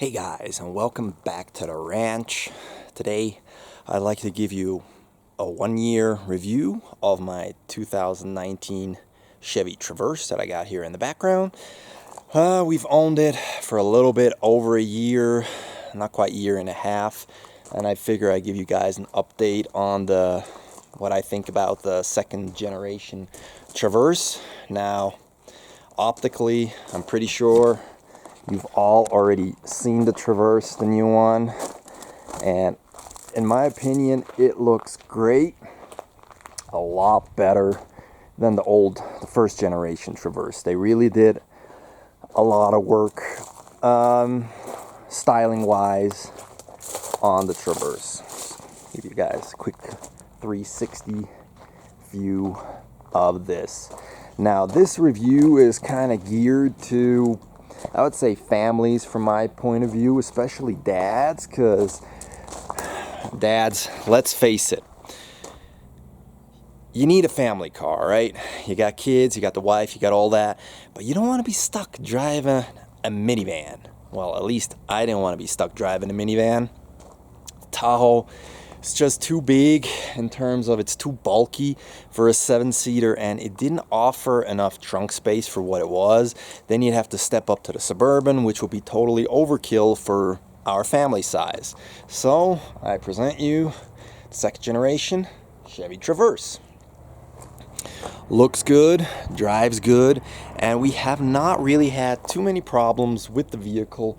Hey guys, and welcome back to the ranch. Today I'd like to give you a 1-year review of my 2019 Chevy Traverse that I got here in the background. We've owned it for a little bit over a year, not quite a year and a half, and I figure I'd give you guys an update on what I think about the second generation Traverse. Now, optically, I'm pretty sure you've all already seen the Traverse, the new one, and in my opinion, it looks great. A lot better than the first generation Traverse. They really did a lot of work, styling-wise, on the Traverse. Give you guys a quick 360 view of this. Now, this review is kind of geared to, I would say, families from my point of view, especially dads, because dads, let's face it, you need a family car, right? You got kids, you got the wife, you got all that, but you don't want to be stuck driving a minivan. Well, at least I didn't want to be stuck driving a minivan. Tahoe, it's just too big in terms of it's too bulky for a 7-seater, and it didn't offer enough trunk space for what it was. Then you'd have to step up to the Suburban, which would be totally overkill for our family size. So I present you the second generation Chevy Traverse. Looks good, drives good, and we have not really had too many problems with the vehicle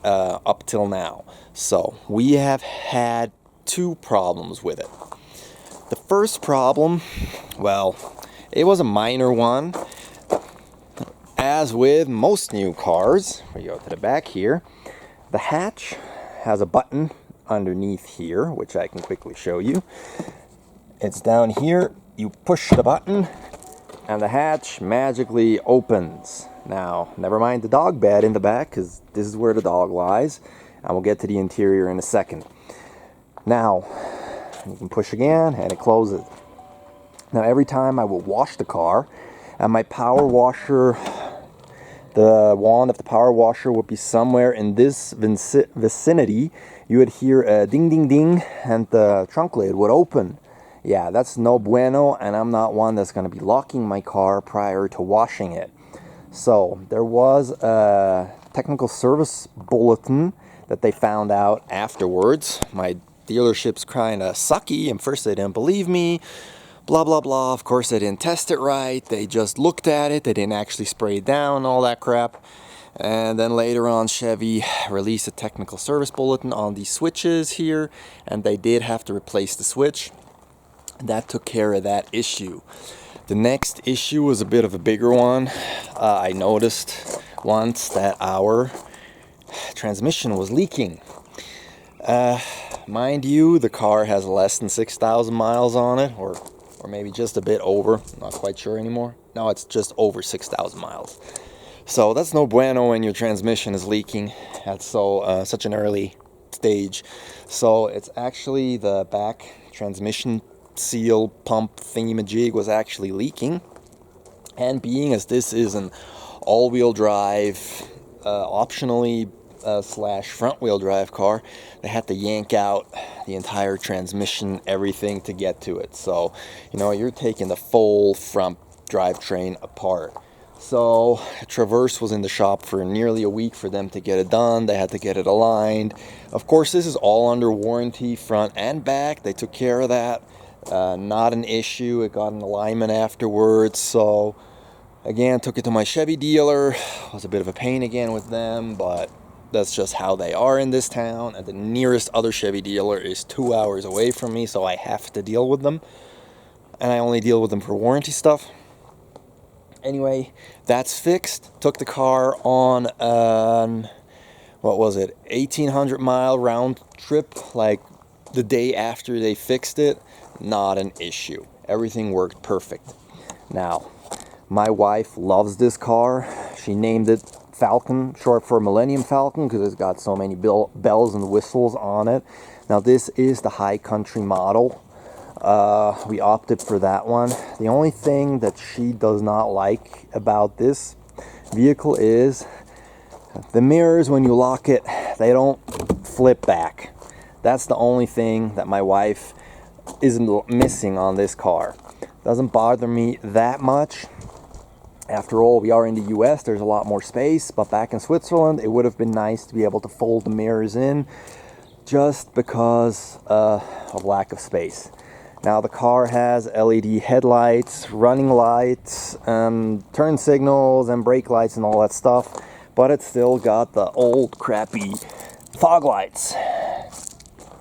up till now. So we have had two problems with it. The first problem, well, it was a minor one. As with most new cars, we go to the back here, the hatch has a button underneath here, which I can quickly show you. It's down here. You push the button and the hatch magically opens. Now, never mind the dog bed in the back, because this is where the dog lies, and we'll get to the interior in a second. Now, you can push again and it closes. Now, every time I will wash the car, and my power washer, the wand of the power washer would be somewhere in this vicinity, you would hear a ding ding ding and the trunk lid would open. Yeah, that's no bueno, and I'm not one that's going to be locking my car prior to washing it. So there was a technical service bulletin that they found out afterwards. My dealership's kind of sucky, and first they didn't believe me, blah blah blah. Of course they didn't test it right, they just looked at it, they didn't actually spray it down, all that crap. And then later on, Chevy released a technical service bulletin on these switches here, and they did have to replace the switch. That took care of that issue. The next issue was a bit of a bigger one. I noticed once that our transmission was leaking. Mind you, the car has less than 6,000 miles on it, or maybe just a bit over. I'm not quite sure anymore. No, it's just over 6,000 miles. So that's no bueno when your transmission is leaking at such an early stage. So it's actually the back transmission seal pump thingy-majig was actually leaking. And being as this is an all-wheel drive, optionally / front-wheel drive car, they had to yank out the entire transmission, everything to get to it. So, you're taking the full front drivetrain apart. So, Traverse was in the shop for nearly a week for them to get it done. They had to get it aligned. Of course, this is all under warranty, front and back. They took care of that. Not an issue. It got an alignment afterwards. So, again, took it to my Chevy dealer. It was a bit of a pain again with them, but that's just how they are in this town, and the nearest other Chevy dealer is 2 hours away from me, so I have to deal with them, and I only deal with them for warranty stuff. Anyway, that's fixed. Took the car on an 1,800 mile round trip, like the day after they fixed it. Not an issue. Everything worked perfect. Now, my wife loves this car. She named it Falcon, short for Millennium Falcon, because it's got so many bells and whistles on it. Now, this is the high country model. We opted for that one. The only thing that she does not like about this vehicle is The mirrors, when you lock it, they don't flip back. That's the only thing that my wife is missing on this car. Doesn't bother me that much. After all, we are in the US, there's a lot more space, but back in Switzerland, it would have been nice to be able to fold the mirrors in just because of lack of space. Now the car has LED headlights, running lights, turn signals and brake lights and all that stuff, but it's still got the old crappy fog lights.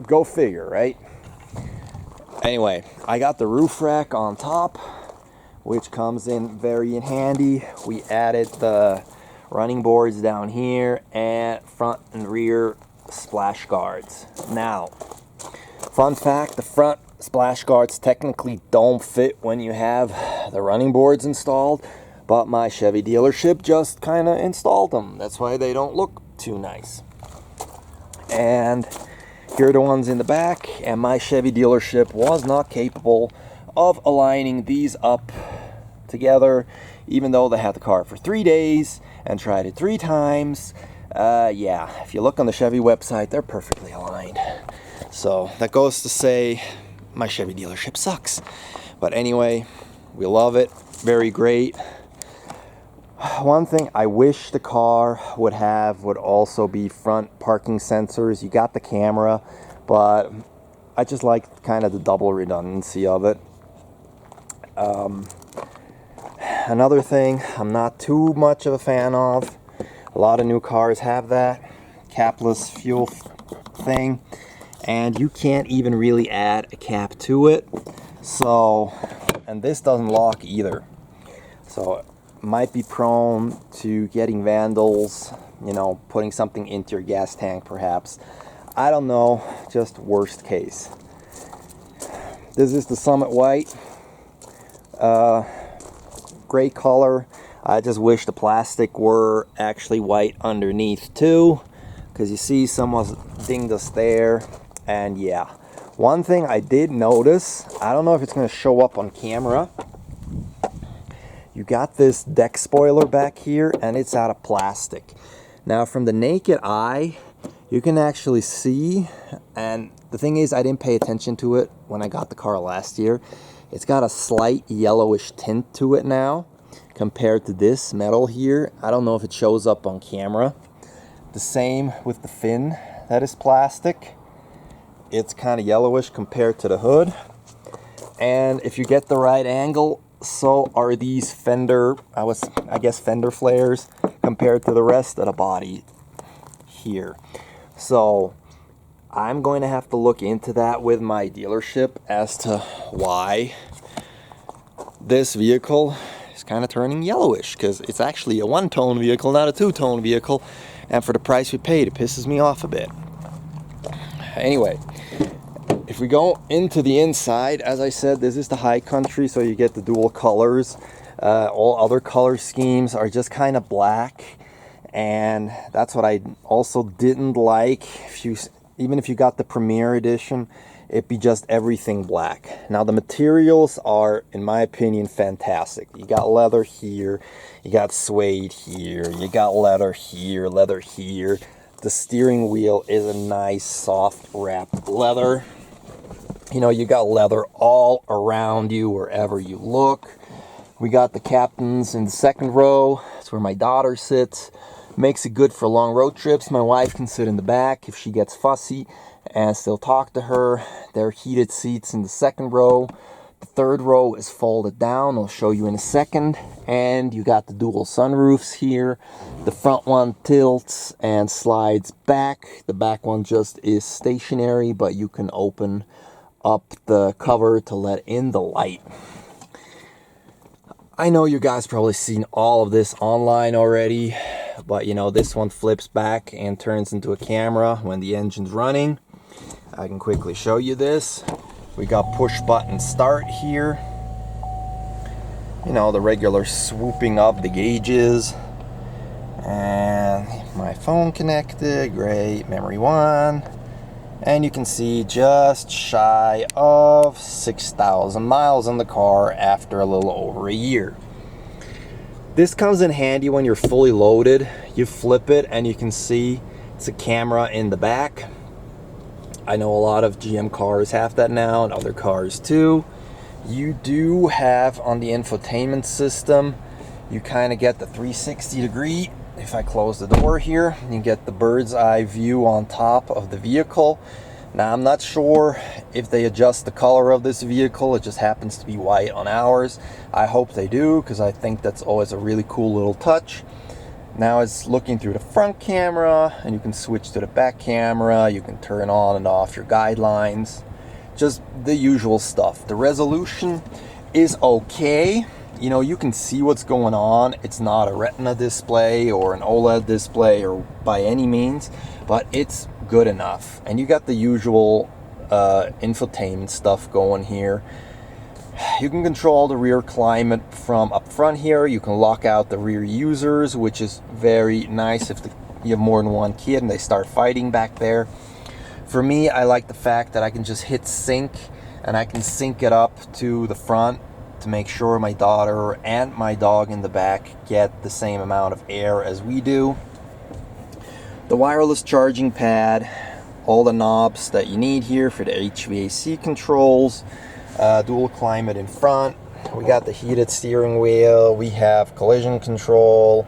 Go figure, right? Anyway, I got the roof rack on top, which comes in very handy. We added the running boards down here and front and rear splash guards. Now, fun fact, the front splash guards technically don't fit when you have the running boards installed, but my Chevy dealership just kind of installed them. That's why they don't look too nice. And here are the ones in the back, and my Chevy dealership was not capable of aligning these up together, even though they had the car for 3 days and tried it 3 times. Yeah, if you look on the Chevy website, they're perfectly aligned. So that goes to say my Chevy dealership sucks. But anyway, we love it. Very great. One thing I wish the car would have would also be front parking sensors. You got the camera, but I just like kind of the double redundancy of it. Another thing I'm not too much of a fan of, a lot of new cars have that capless fuel thing, and you can't even really add a cap to it. So, and this doesn't lock either. So might be prone to getting vandals, you know, putting something into your gas tank perhaps. I don't know, just worst case. This is the Summit White. Great color. I just wish the plastic were actually white underneath too, because you see someone dinged us there. And yeah, one thing I did notice, I don't know if it's going to show up on camera, you got this deck spoiler back here and it's out of plastic. Now from the naked eye you can actually see, and the thing is I didn't pay attention to it when I got the car last year, it's got a slight yellowish tint to it now compared to this metal here. I don't know if it shows up on camera. The same with the fin that is plastic. It's kind of yellowish compared to the hood. And if you get the right angle, so are these fender, I guess fender flares compared to the rest of the body here. So I'm going to have to look into that with my dealership as to why this vehicle is kind of turning yellowish, because it's actually a one-tone vehicle, not a two-tone vehicle, and for the price we paid, it pisses me off a bit. Anyway, if we go into the inside, as I said, this is the high country, so you get the dual colors. All other color schemes are just kind of black, and that's what I also didn't like. Even if you got the Premier Edition, it'd be just everything black. Now the materials are, in my opinion, fantastic. You got leather here, you got suede here, you got leather here, leather here. The steering wheel is a nice soft wrapped leather. You know, you got leather all around you wherever you look. We got the captains in the second row. That's where my daughter sits. Makes it good for long road trips. My wife can sit in the back if she gets fussy and still talk to her. There are heated seats in the second row. The third row is folded down. I'll show you in a second. And you got the dual sunroofs here. The front one tilts and slides back. The back one just is stationary, but you can open up the cover to let in the light. I know you guys probably seen all of this online already, but you know, this one flips back and turns into a camera when the engine's running. I can quickly show you this. We got push button start here. You know, the regular swooping up the gauges. And my phone connected, great, memory 1. And you can see just shy of 6,000 miles on the car after a little over a year. This comes in handy when you're fully loaded. you flip it and you can see it's a camera in the back. I know a lot of GM cars have that now, and other cars too. You do have on the infotainment system, you kind of get the 360 degree. If I close the door here, you get the bird's eye view on top of the vehicle. Now, I'm not sure if they adjust the color of this vehicle. It just happens to be white on ours. I hope they do, because I think that's always a really cool little touch. Now it's looking through the front camera, and you can switch to the back camera. You can turn on and off your guidelines. Just the usual stuff. The resolution is okay. You know, you can see what's going on. It's not a Retina display or an OLED display or by any means, but it's good enough. And you got the usual infotainment stuff going here. You can control the rear climate from up front here. You can lock out the rear users, which is very nice if you have more than one kid and they start fighting back there. For me, I like the fact that I can just hit sync and I can sync it up to the front to make sure my daughter and my dog in the back get the same amount of air as we do. The wireless charging pad, all the knobs that you need here for the HVAC controls, dual climate in front. We got the heated steering wheel. We have collision control,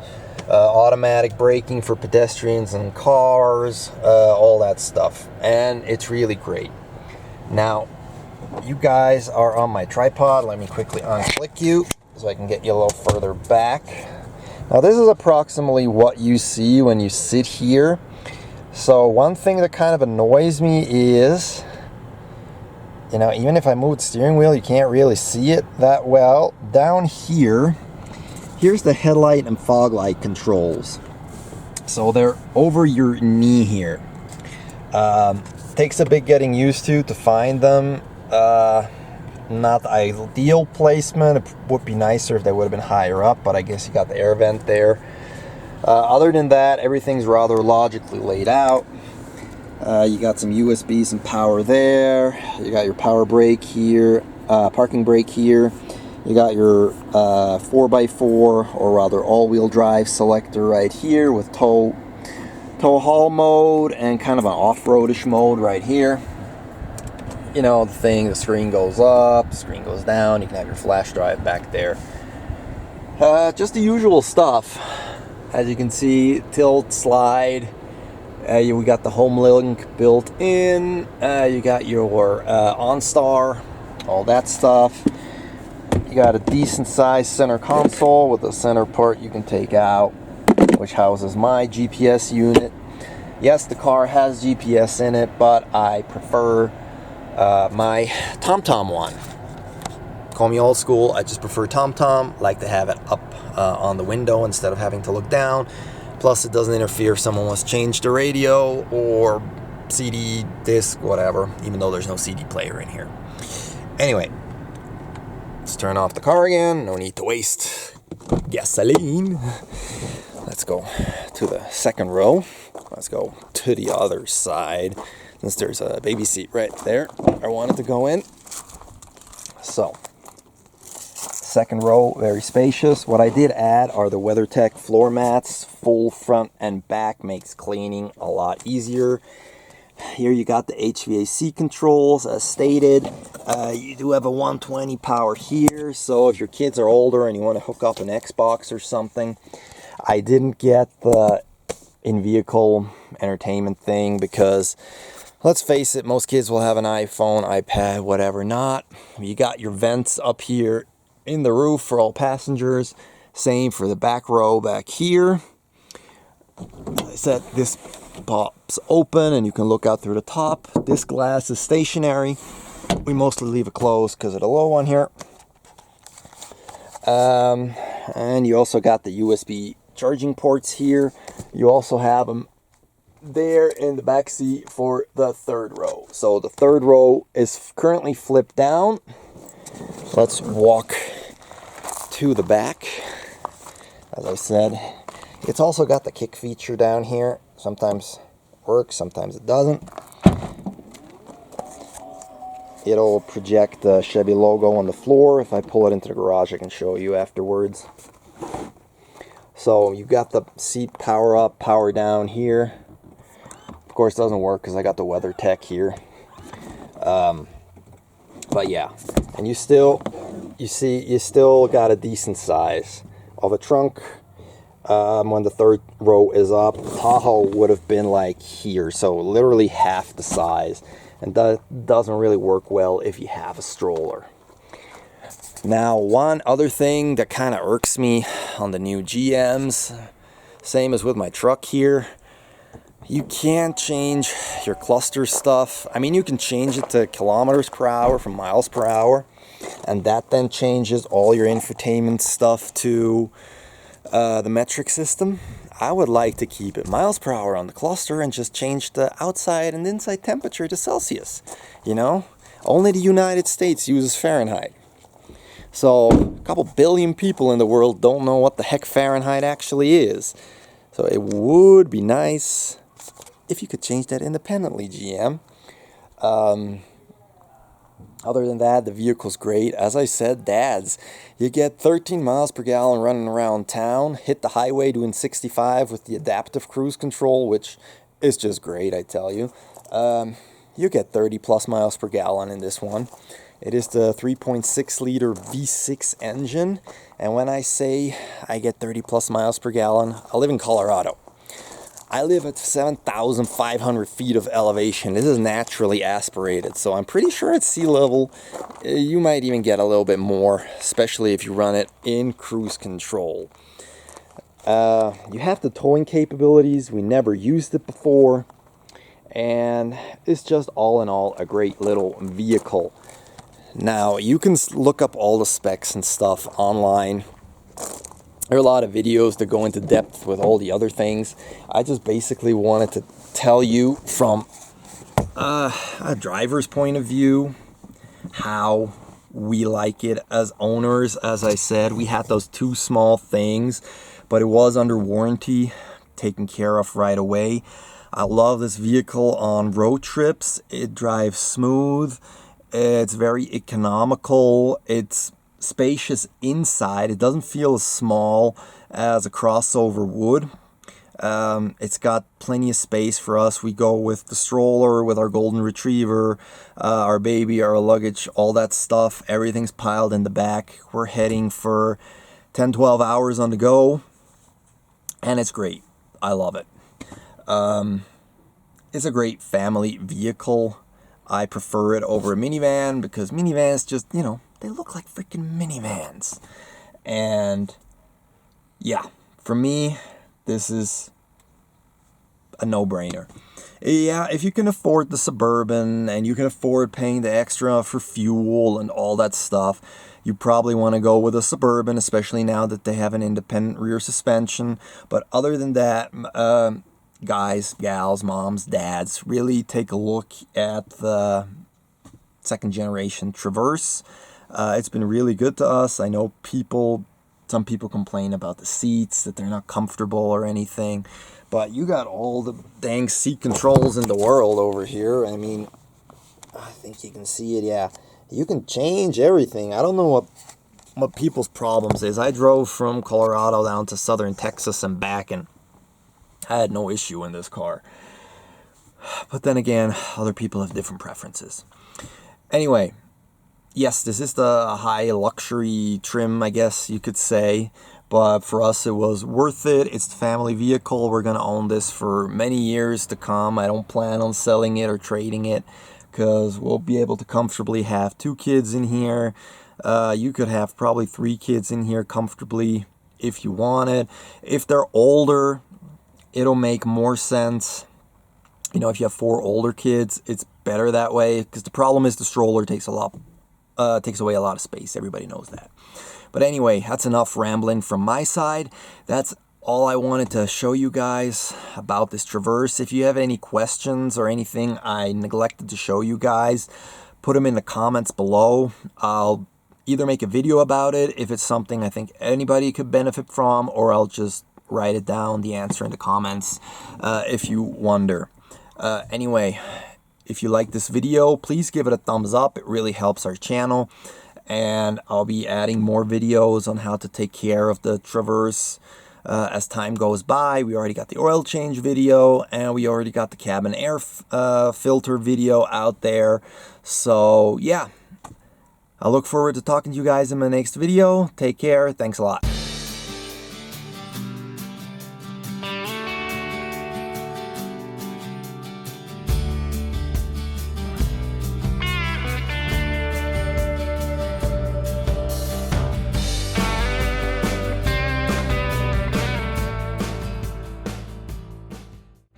automatic braking for pedestrians and cars, all that stuff. And it's really great. Now, you guys are on my tripod. Let me quickly unclick you so I can get you a little further back. Now, this is approximately what you see when you sit here. So one thing that kind of annoys me is, you know, even if I move the steering wheel, you can't really see it that well. Down here, here's the headlight and fog light controls. So they're over your knee here. Takes a bit getting used to find them. Not the ideal placement. It would be nicer if they would have been higher up, but I guess you got the air vent there. Other than that, everything's rather logically laid out. You got some USB, some power there. You got your power brake here, parking brake here. You got your 4x4, or rather all-wheel drive selector right here with tow haul mode and kind of an off-roadish mode right here. You know, the screen goes up, the screen goes down. You can have your flash drive back there. Just the usual stuff. As you can see, tilt, slide. We got the home link built in. You got your OnStar, all that stuff. You got a decent sized center console with a center port you can take out, which houses my GPS unit. Yes, the car has GPS in it, but I prefer my TomTom one. Call me old school, I just prefer TomTom. Like to have it up on the window instead of having to look down. Plus, it doesn't interfere if someone wants to change the radio or CD, disc, whatever, even though there's no CD player in here. Anyway, let's turn off the car again. No need to waste gasoline. Let's go to the second row. Let's go to the other side, since there's a baby seat right there I wanted to go in. So, second row, very spacious. What I did add are the WeatherTech floor mats. Full front and back makes cleaning a lot easier. Here you got the HVAC controls as stated. You do have a 120 power here, so if your kids are older and you want to hook up an Xbox or something. I didn't get the in-vehicle entertainment thing because, let's face it, most kids will have an iPhone, iPad, whatever not. You got your vents up here in the roof for all passengers. Same for the back row back here. As I said, this pops open and you can look out through the top. This glass is stationary. We mostly leave it closed because of the low one here. And you also got the USB charging ports here. You also have them there in the back seat for the third row. So the third row is currently flipped down. Let's walk to the back. As I said, it's also got the kick feature down here. Sometimes it works, sometimes it doesn't. It'll project the Chevy logo on the floor. If I pull it into the garage, I can show you afterwards. So you got the seat power up, power down here. Of course, it doesn't work because I got the WeatherTech here. But yeah, and you still got a decent size of a trunk. When the third row is up, Tahoe would have been like here, so literally half the size, and that doesn't really work well if you have a stroller. Now, one other thing that kind of irks me on the new GMs, same as with my truck here, you can't change your cluster stuff. I mean, you can change it to kilometers per hour from miles per hour, and that then changes all your infotainment stuff to the metric system. I would like to keep it miles per hour on the cluster and just change the outside and inside temperature to Celsius. You know, only the United States uses Fahrenheit. So a couple billion people in the world don't know what the heck Fahrenheit actually is. So it would be nice if you could change that independently, GM. Other than that, the vehicle's great. As I said, dads, you get 13 miles per gallon running around town, hit the highway doing 65 with the adaptive cruise control, which is just great, I tell you. You get 30 plus miles per gallon in this one. It is the 3.6 liter V6 engine, and when I say I get 30 plus miles per gallon, I live in Colorado. I live at 7,500 feet of elevation. This is naturally aspirated, so I'm pretty sure at sea level you might even get a little bit more, especially if you run it in cruise control. You have the towing capabilities. We never used it before, and it's just all in all a great little vehicle. Now, you can look up all the specs and stuff online. There are a lot of videos that go into depth with all the other things. I just basically wanted to tell you from a driver's point of view how we like it as owners. As I said, we had those two small things, but it was under warranty, taken care of right away. I love this vehicle on road trips. It drives smooth. It's very economical. It's spacious inside. It doesn't feel as small as a crossover would. It's got plenty of space for us. We go with the stroller, with our golden retriever, our baby, our luggage, all that stuff. Everything's piled in the back. We're heading for 10-12 hours on the go, and it's great. I love it. It's a great family vehicle. I prefer it over a minivan because minivans just, you know, they look like freaking minivans. And yeah, for me, this is a no-brainer. Yeah, if you can afford the Suburban and you can afford paying the extra for fuel and all that stuff, you probably want to go with a Suburban, especially now that they have an independent rear suspension. But other than that, guys, gals, moms, dads, really take a look at the second generation Traverse. It's been really good to us. I know some people complain about the seats, that they're not comfortable or anything, but you got all the dang seat controls in the world over here. I mean, I think you can see it, yeah. You can change everything. I don't know what people's problems is. I drove from Colorado down to southern Texas and back, and I had no issue in this car. But then again, other people have different preferences. Anyway, yes, this is the high luxury trim, I guess you could say. But for us, it was worth it. It's the family vehicle. We're going to own this for many years to come. I don't plan on selling it or trading it because we'll be able to comfortably have 2 kids in here. You could have probably 3 kids in here comfortably if you wanted. If they're older, it'll make more sense. You know, if you have 4 older kids, it's better that way because the problem is the stroller takes away a lot of space. Everybody knows that. But anyway, that's enough rambling from my side. That's all I wanted to show you guys about this Traverse. If you have any questions or anything I neglected to show you guys, put them in the comments below. I'll either make a video about it if it's something I think anybody could benefit from, or I'll just write it down, the answer in the comments, if you wonder. Anyway, if you like this video, please give it a thumbs up. It really helps our channel. And I'll be adding more videos on how to take care of the Traverse. as time goes by. We already got the oil change video, and we already got the cabin air filter video out there. So yeah, I look forward to talking to you guys in my next video. Take care. Thanks a lot.